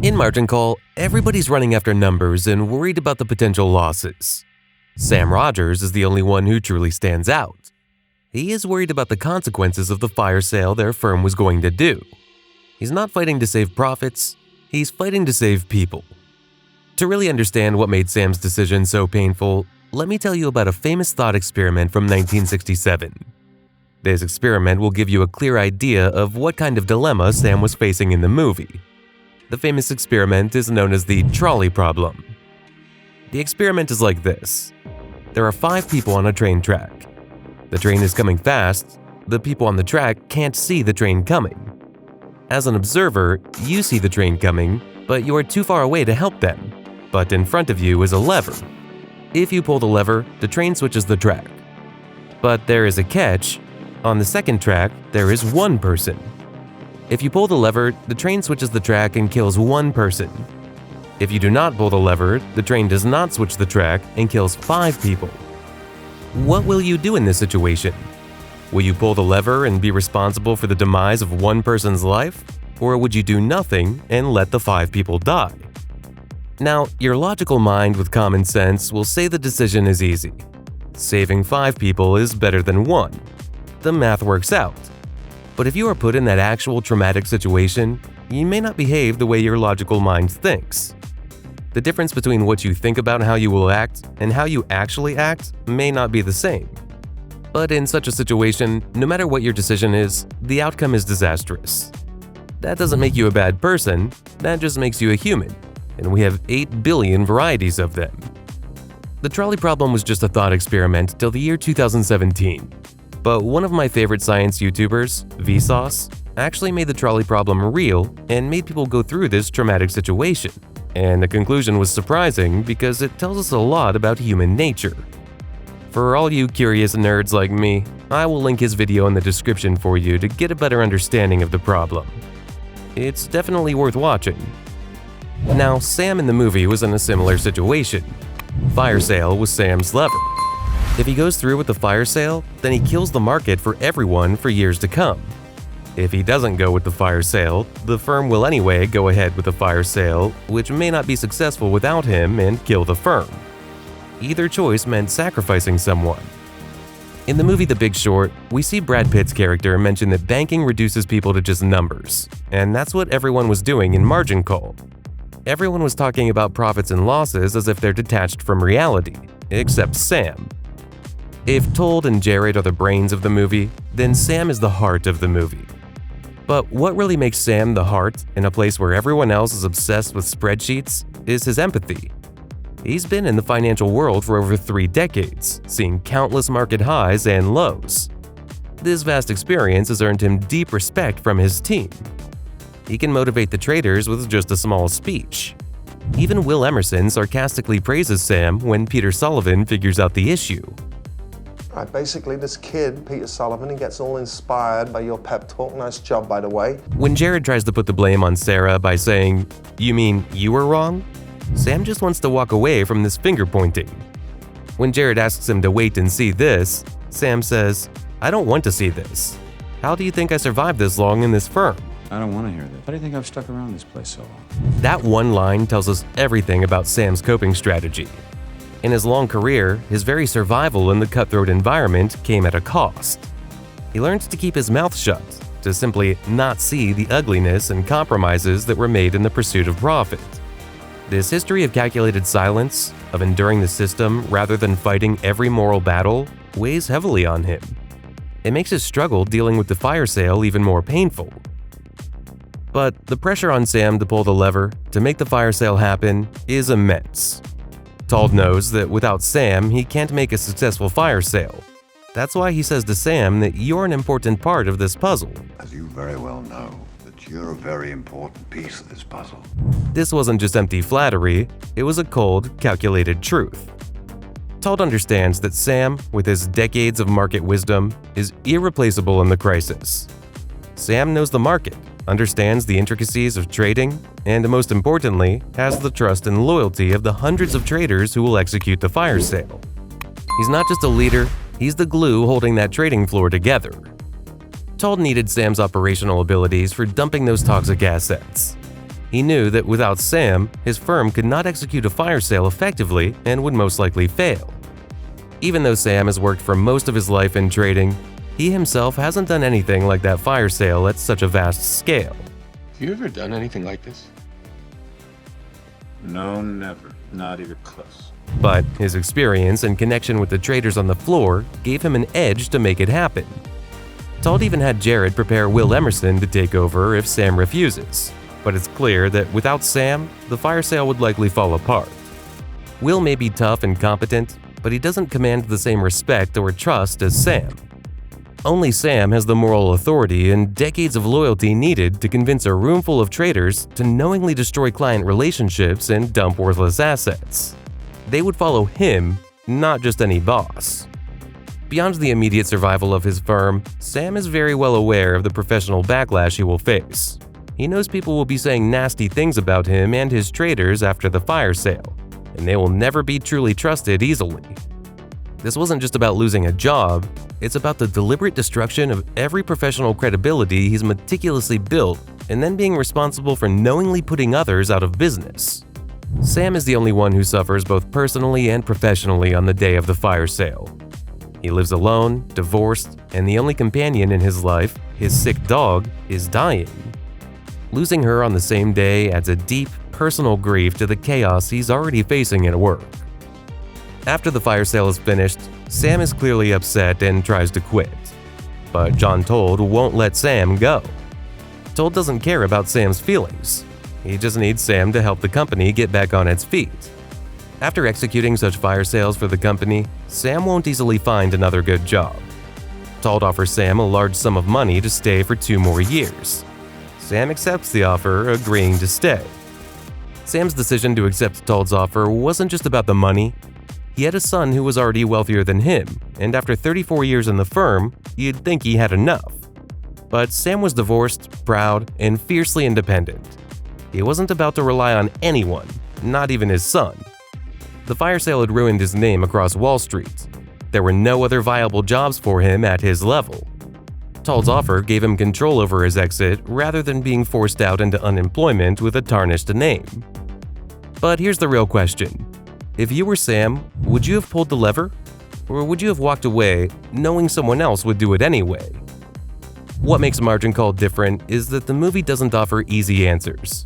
In margin call, everybody's running after numbers and worried about the potential losses. Sam Rogers is the only one who truly stands out. He is worried about the consequences of the fire sale their firm was going to do. He's not fighting to save profits, he's fighting to save people. To really understand what made Sam's decision so painful, let me tell you about a famous thought experiment from 1967. This experiment will give you a clear idea of what kind of dilemma Sam was facing in the movie. The famous experiment is known as the trolley problem. The experiment is like this. There are 5 people on a train track. The train is coming fast. The people on the track can't see the train coming. As an observer, you see the train coming, but you are too far away to help them. But in front of you is a lever. If you pull the lever, the train switches the track. But there is a catch. On the second track, there is 1 person. If you pull the lever, the train switches the track and kills 1 person. If you do not pull the lever, the train does not switch the track and kills 5 people. What will you do in this situation? Will you pull the lever and be responsible for the demise of 1 person's life? Or would you do nothing and let the 5 people die? Now, your logical mind with common sense will say the decision is easy. Saving 5 people is better than 1. The math works out. But if you are put in that actual traumatic situation, you may not behave the way your logical mind thinks. The difference between what you think about how you will act and how you actually act may not be the same. But in such a situation, no matter what your decision is, the outcome is disastrous. That doesn't make you a bad person, that just makes you a human, and we have 8 billion varieties of them. The trolley problem was just a thought experiment till the year 2017. But one of my favorite science YouTubers, Vsauce, actually made the trolley problem real and made people go through this traumatic situation. And the conclusion was surprising because it tells us a lot about human nature. For all you curious nerds like me, I will link his video in the description for you to get a better understanding of the problem. It's definitely worth watching. Now, Sam in the movie was in a similar situation. Fire sale was Sam's lever. If he goes through with the fire sale, then he kills the market for everyone for years to come. If he doesn't go with the fire sale, the firm will anyway go ahead with the fire sale, which may not be successful without him and kill the firm. Either choice meant sacrificing someone. In the movie The Big Short, we see Brad Pitt's character mention that banking reduces people to just numbers, and that's what everyone was doing in margin call. Everyone was talking about profits and losses as if they're detached from reality, except Sam. If Told and Jared are the brains of the movie, then Sam is the heart of the movie. But what really makes Sam the heart in a place where everyone else is obsessed with spreadsheets is his empathy. He's been in the financial world for over 3 decades, seeing countless market highs and lows. This vast experience has earned him deep respect from his team. He can motivate the traders with just a small speech. Even Will Emerson sarcastically praises Sam when Peter Sullivan figures out the issue. Right, basically this kid, Peter Sullivan, he gets all inspired by your pep talk. Nice job, by the way. When Jared tries to put the blame on Sarah by saying, "You mean you were wrong?" Sam just wants to walk away from this finger pointing. When Jared asks him to wait and see this, Sam says, "I don't want to see this. How do you think I survived this long in this firm?" I don't want to hear this. How do you think I've stuck around this place so long? That one line tells us everything about Sam's coping strategy. In his long career, his very survival in the cutthroat environment came at a cost. He learned to keep his mouth shut, to simply not see the ugliness and compromises that were made in the pursuit of profit. This history of calculated silence, of enduring the system rather than fighting every moral battle, weighs heavily on him. It makes his struggle dealing with the fire sale even more painful. But the pressure on Sam to pull the lever, to make the fire sale happen, is immense. Told knows that without Sam, he can't make a successful fire sale. That's why he says to Sam that you're an important part of this puzzle. As you very well know, that you're a very important piece of this puzzle. This wasn't just empty flattery, it was a cold, calculated truth. Told understands that Sam, with his decades of market wisdom, is irreplaceable in the crisis. Sam knows the market, understands the intricacies of trading, and most importantly, has the trust and loyalty of the hundreds of traders who will execute the fire sale. He's not just a leader, he's the glue holding that trading floor together. Told needed Sam's operational abilities for dumping those toxic assets. He knew that without Sam, his firm could not execute a fire sale effectively and would most likely fail. Even though Sam has worked for most of his life in trading, he himself hasn't done anything like that fire sale at such a vast scale. Have you ever done anything like this? No, never. Not even close. But his experience and connection with the traders on the floor gave him an edge to make it happen. Todd even had Jared prepare Will Emerson to take over if Sam refuses, but it's clear that without Sam, the fire sale would likely fall apart. Will may be tough and competent, but he doesn't command the same respect or trust as Sam. Only Sam has the moral authority and decades of loyalty needed to convince a room full of traders to knowingly destroy client relationships and dump worthless assets. They would follow him, not just any boss. Beyond the immediate survival of his firm, Sam is very well aware of the professional backlash he will face. He knows people will be saying nasty things about him and his traders after the fire sale, and they will never be truly trusted easily. This wasn't just about losing a job, it's about the deliberate destruction of every professional credibility he's meticulously built and then being responsible for knowingly putting others out of business. Sam is the only one who suffers both personally and professionally on the day of the fire sale. He lives alone, divorced, and the only companion in his life, his sick dog, is dying. Losing her on the same day adds a deep, personal grief to the chaos he's already facing at work. After the fire sale is finished, Sam is clearly upset and tries to quit. But John Told won't let Sam go. Told doesn't care about Sam's feelings. He just needs Sam to help the company get back on its feet. After executing such fire sales for the company, Sam won't easily find another good job. Told offers Sam a large sum of money to stay for 2 more years. Sam accepts the offer, agreeing to stay. Sam's decision to accept Told's offer wasn't just about the money. He had a son who was already wealthier than him, and after 34 years in the firm, you'd think he had enough. But Sam was divorced, proud, and fiercely independent. He wasn't about to rely on anyone, not even his son. The fire sale had ruined his name across Wall Street. There were no other viable jobs for him at his level. Told's offer gave him control over his exit rather than being forced out into unemployment with a tarnished name. But here's the real question. If you were Sam, would you have pulled the lever? Or would you have walked away knowing someone else would do it anyway? What makes Margin Call different is that the movie doesn't offer easy answers.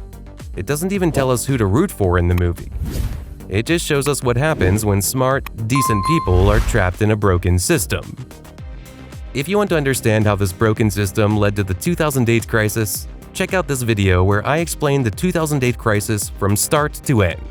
It doesn't even tell us who to root for in the movie. It just shows us what happens when smart, decent people are trapped in a broken system. If you want to understand how this broken system led to the 2008 crisis, check out this video where I explain the 2008 crisis from start to end.